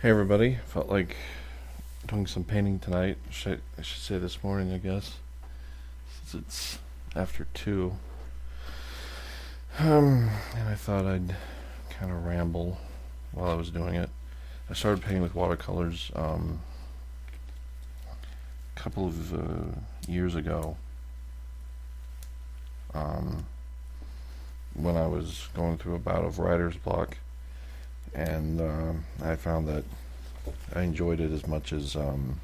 Hey everybody, felt like doing some painting tonight. I should say this morning, I guess, since it's after 2. And I thought I'd kind of ramble while I was doing it. I started painting with watercolors a couple of years ago, when I was going through a bout of writer's block, and I found that I enjoyed it as much as, well,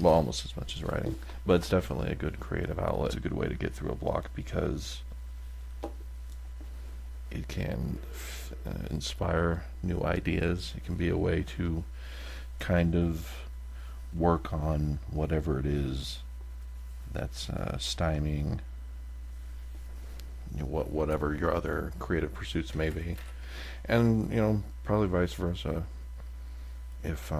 almost as much as writing. But it's definitely a good creative outlet. It's a good way to get through a block because it can inspire new ideas. It can be a way to kind of work on whatever it is that's stymieing whatever your other creative pursuits may be. And probably vice versa. If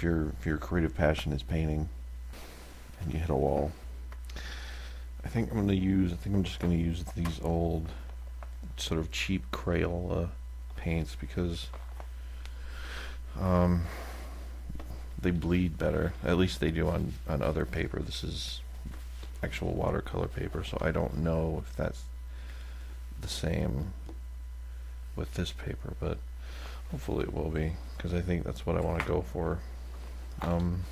your creative passion is painting and you hit a wall, I think I'm just gonna use these old sort of cheap Crayola paints because they bleed better. At least they do on other paper. This is actual watercolor paper, so I don't know if that's the same with this paper, but hopefully it will be, because I think that's what I want to go for. I'm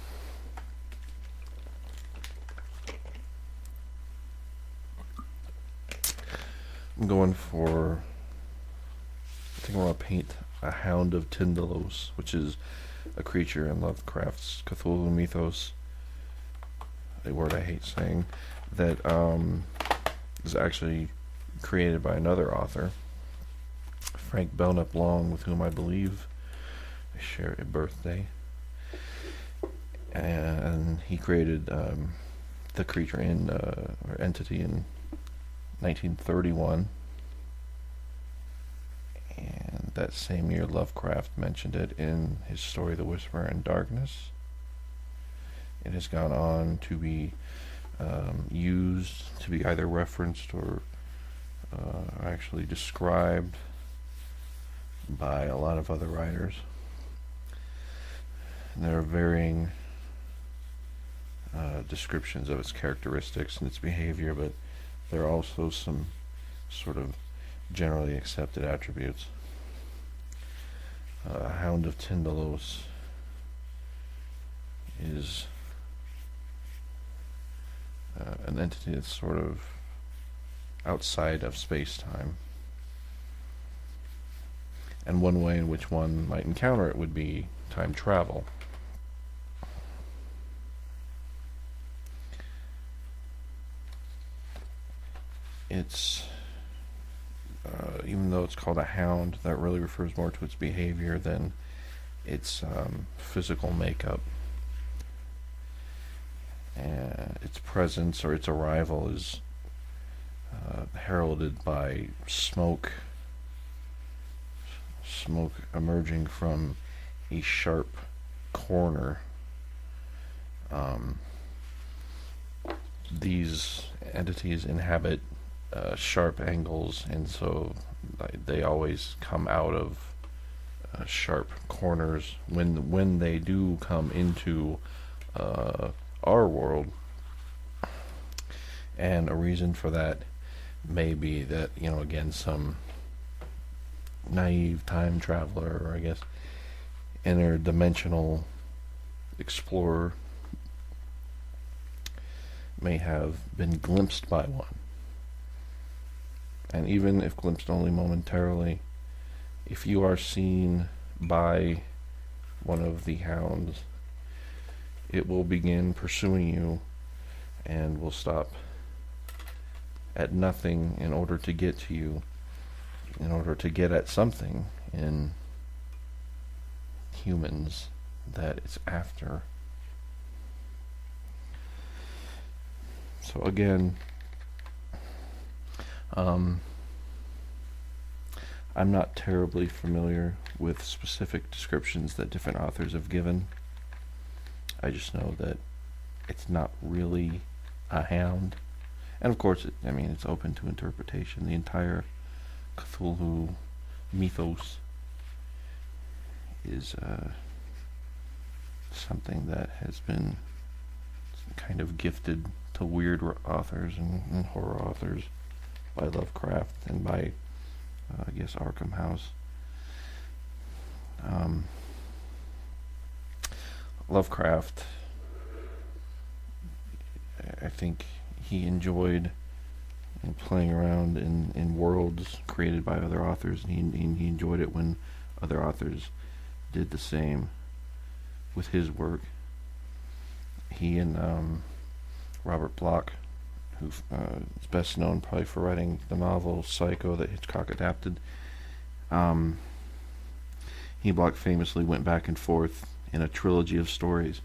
going for, I think I want to paint a Hound of Tindalos, which is a creature in Lovecraft's Cthulhu mythos, a word I hate saying, that is actually created by another author, Frank Belknap Long, with whom I believe I share a birthday. And he created the creature or entity in 1931. And that same year, Lovecraft mentioned it in his story, The Whisperer in Darkness. It has gone on to be used, to be either referenced or actually described by a lot of other writers. And there are varying descriptions of its characteristics and its behavior, but there are also some sort of generally accepted attributes. Hound of Tindalos is an entity that's sort of outside of space-time. And one way in which one might encounter it would be time travel. It's, even though it's called a hound, that really refers more to its behavior than its physical makeup. Its presence or its arrival is heralded by smoke emerging from a sharp corner. These entities inhabit sharp angles, and so they always come out of sharp corners when they do come into our world. And a reason for that may be that, again, some naive time traveler, or I guess interdimensional explorer, may have been glimpsed by one. And even if glimpsed only momentarily, if you are seen by one of the hounds, it will begin pursuing you and will stop at nothing in order to get to you, in order to get at something in humans that it's after. So again, I'm not terribly familiar with specific descriptions that different authors have given. I just know that it's not really a hound. And of course, it's open to interpretation. The entire Cthulhu mythos is something that has been kind of gifted to weird authors and horror authors by Lovecraft and by, I guess, Arkham House. Lovecraft, I think he enjoyed playing around in worlds created by other authors, and he enjoyed it when other authors did the same with his work. He and Robert Bloch, who is best known probably for writing the novel Psycho that Hitchcock adapted, he and Bloch famously went back and forth in a trilogy of stories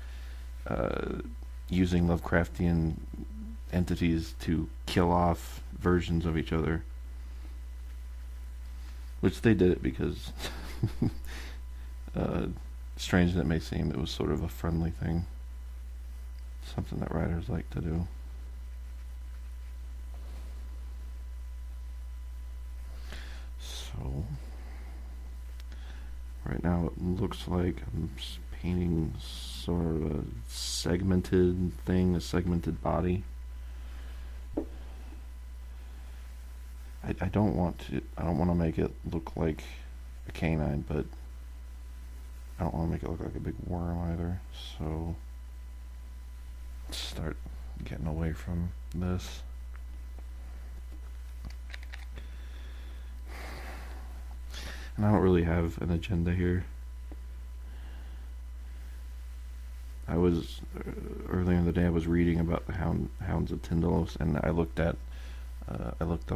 using Lovecraftian entities to kill off versions of each other, which they did it because strange as it may seem, it was sort of a friendly thing, something that writers like to do. So right now it looks like I'm painting sort of a segmented thing, a segmented body. I don't want to make it look like a canine, but I don't want to make it look like a big worm either. So let's start getting away from this. And I don't really have an agenda here. I was earlier in the day I was reading about the Hounds of Tindalos, and I looked up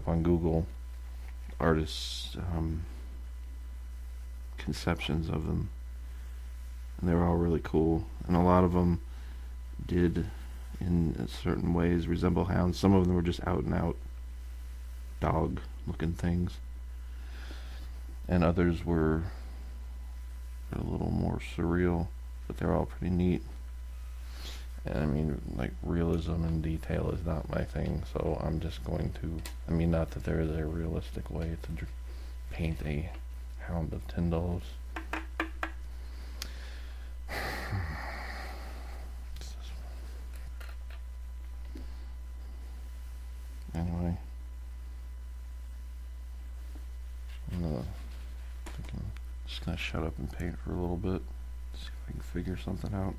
on Google artists' conceptions of them, and they were all really cool, and a lot of them did in certain ways resemble hounds. Some of them were just out and out dog looking things, and others were a little more surreal, but they're all pretty neat. And I mean, like, realism and detail is not my thing, so I'm just going to, I mean, not that there is a realistic way to paint a Hound of Tindalos. Anyway, I'm just gonna shut up and paint for a little bit, see if I can figure something out.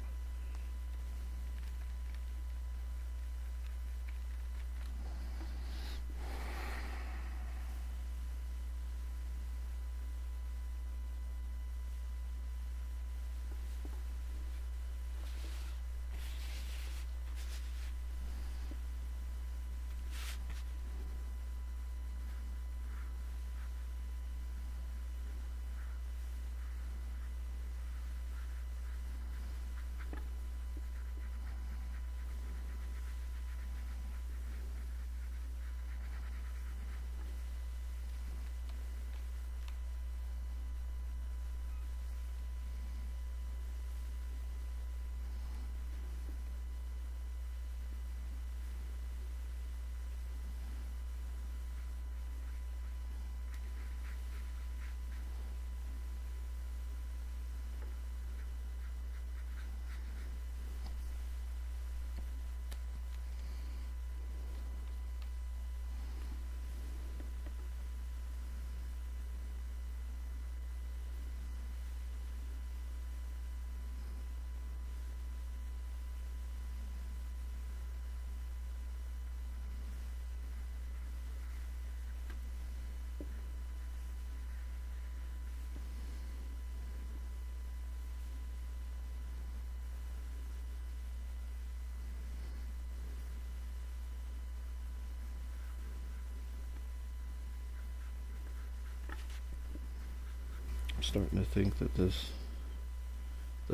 I'm starting to think that this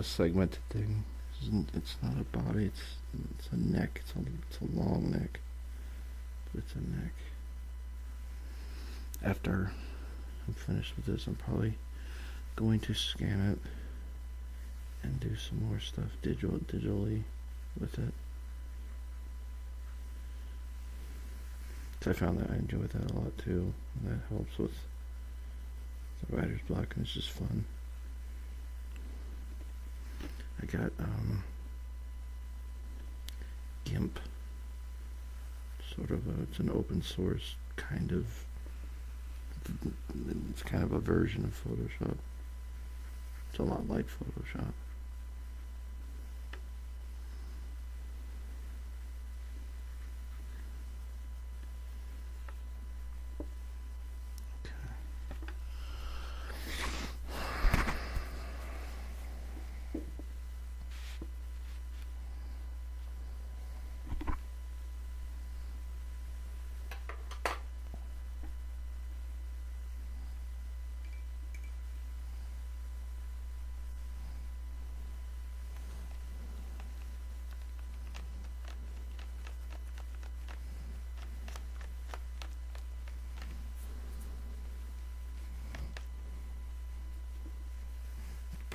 segmented thing it's not a body, it's a neck. It's a long neck, but it's a neck. After I'm finished with this, I'm probably going to scan it and do some more stuff digitally with it. I found that I enjoyed that a lot too. And that helps with the writer's block, and it's just fun. I got GIMP, sort of it's an open source kind of, it's kind of a version of Photoshop. It's a lot like Photoshop.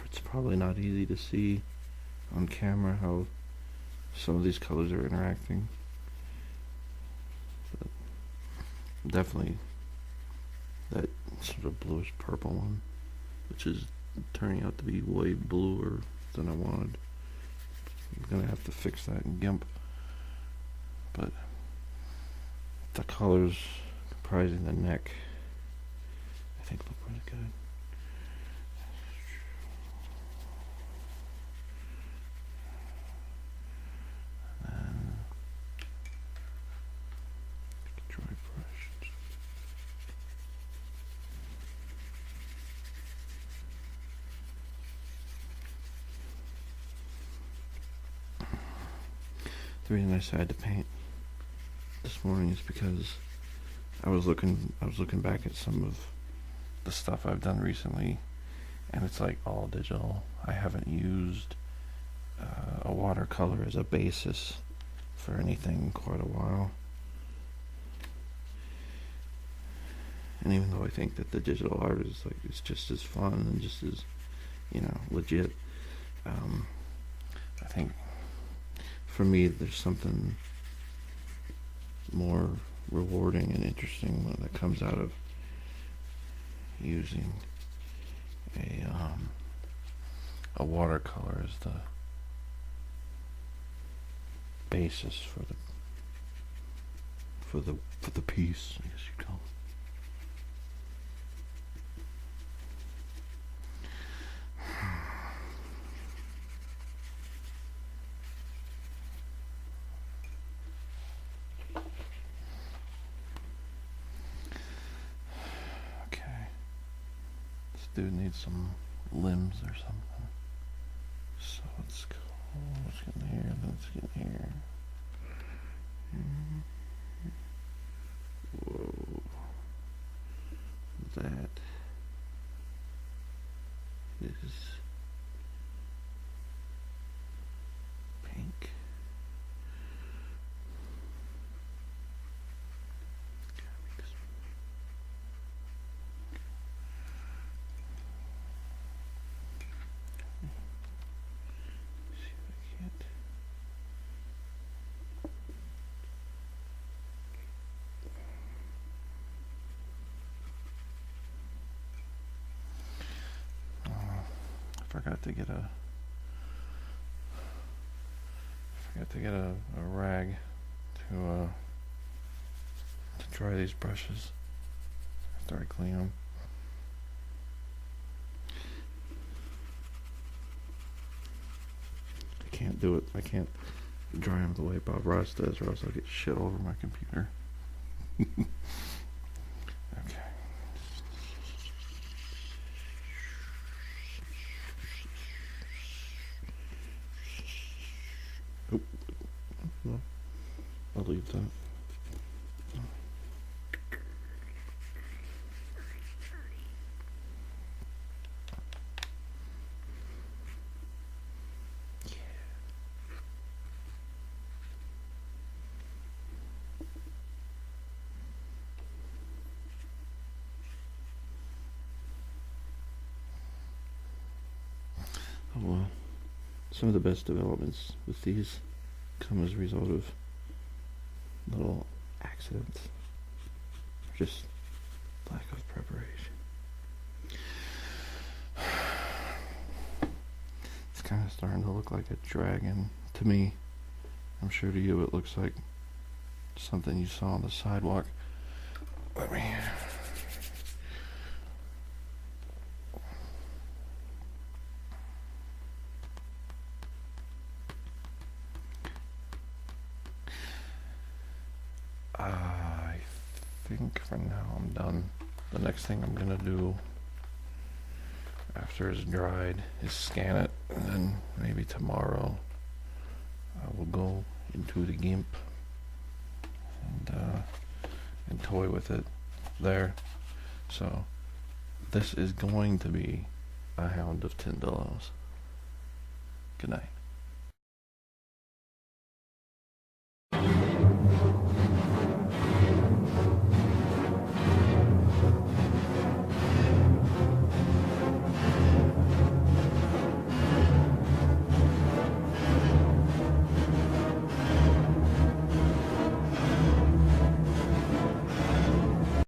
It's probably not easy to see on camera how some of these colors are interacting, but definitely that sort of bluish purple one, which is turning out to be way bluer than I wanted. I'm gonna have to fix that in GIMP, but the colors comprising the neck I think look really good. Dry brush. The reason I decided to paint this morning is because I was looking back at some of the stuff I've done recently, and it's like all digital. I haven't used a watercolor as a basis for anything in quite a while. And even though I think that the digital art is like, it's just as fun and just as, legit, I think for me there's something more rewarding and interesting that comes out of using a watercolor as the basis for the piece, I guess you'd call it. Dude needs some limbs or something. So let's go. Let's get in here. Let's get in here. Whoa. That is pink. Forgot to get a rag to dry these brushes after I clean them. I can't do it. I can't dry them the way Bob Ross does, or else I'll get shit all over my computer. Okay. No, I'll leave that. Oh well, some of the best developments with these come as a result of little accidents, just lack of preparation. It's kind of starting to look like a dragon to me. I'm sure to you it looks like something you saw on the sidewalk. Let me... I think for now I'm done. The next thing I'm gonna do after it's dried is scan it, and then maybe tomorrow I will go into the GIMP and toy with it there. So this is going to be a Hound of Tindalos. Good night.